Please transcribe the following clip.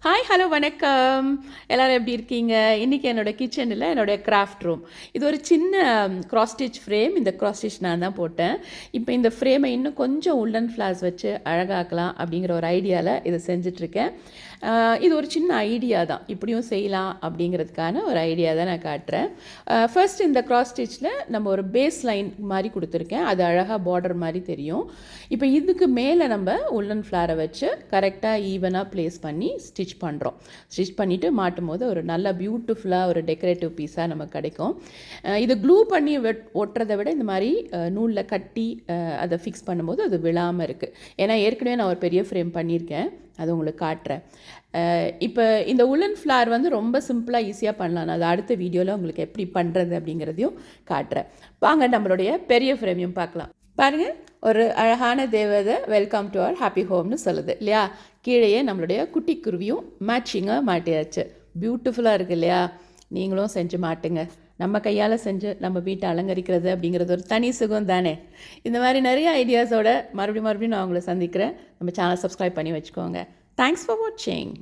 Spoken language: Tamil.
ஹாய் ஹலோ வணக்கம். எல்லோரும் எப்படி இருக்கீங்க? இன்றைக்கி என்னோடய கிச்சனில் என்னுடைய கிராஃப்ட் ரூம். இது ஒரு சின்ன க்ராஸ் ஸ்டிச் ஃப்ரேம். இந்த க்ராஸ் ஸ்டிச் நான் தான் போட்டேன். இப்போ இந்த ஃப்ரேமை இன்னும் கொஞ்சம் உல்லன் ஃப்ளார்ஸ் வச்சு அழகாக்கலாம் அப்படிங்கிற ஒரு ஐடியாவில் இதை செஞ்சிட்ருக்கேன். இது ஒரு சின்ன ஐடியா தான், இப்படியும் செய்யலாம் அப்படிங்கிறதுக்கான ஒரு ஐடியா தான் நான் காட்டுறேன். ஃபர்ஸ்ட் இந்த க்ராஸ் ஸ்டிச்சில் நம்ம ஒரு பேஸ் லைன் மாதிரி கொடுத்துருக்கேன். அது அழகாக பார்டர் மாதிரி தெரியும். இப்போ இதுக்கு மேலே நம்ம உல்லன் ஃப்ளாரை வச்சு கரெக்டாக ஈவனாக ப்ளேஸ் பண்ணி ஸ்டிச் பண்ணுறோம். ஸ்டிச் பண்ணிவிட்டு மாட்டும் போது ஒரு நல்ல பியூட்டிஃபுல்லாக ஒரு டெக்கரேட்டிவ் பீஸாக நமக்கு கிடைக்கும். இது க்ளூ பண்ணி ஒட்டுறதை விட இந்த மாதிரி நூலில் கட்டி அதை ஃபிக்ஸ் பண்ணும்போது அது விழாமல் இருக்குது. ஏன்னா ஏற்கனவே நான் ஒரு பெரிய ஃப்ரேம் பண்ணியிருக்கேன், அது உங்களுக்கு காட்டுறேன். இப்போ இந்த உல்லன் ஃப்ளார் வந்து ரொம்ப சிம்பிளாக ஈஸியாக பண்ணலாம். நான் அது அடுத்த வீடியோவில் உங்களுக்கு எப்படி பண்ணுறது அப்படிங்கிறதையும் காட்டுறேன். வாங்க நம்மளுடைய பெரிய ஃப்ரேமையும் பார்க்கலாம். பாருங்கள், ஒரு அழகான தேவதை வெல்கம் டு அவர் ஹாப்பி ஹோம்னு சொல்லுது இல்லையா? கீழேயே நம்மளுடைய குட்டி குருவியும் மேட்சிங்காக மாட்டியாச்சு. பியூட்டிஃபுல்லாக இருக்குது இல்லையா? நீங்களும் செஞ்சு மாட்டுங்க. நம்ம கையால் செஞ்சு நம்ம வீட்டை அலங்கரிக்கிறது அப்படிங்கிறது ஒரு தனி சுகம் தானே. இந்த மாதிரி நிறைய ஐடியாஸோடு மறுபடியும் நான் உங்களை சந்திக்கிறேன். நம்ம சேனல் சப்ஸ்கிரைப் பண்ணி வச்சுக்கோங்க. தேங்க்ஸ் ஃபார் வாட்சிங்.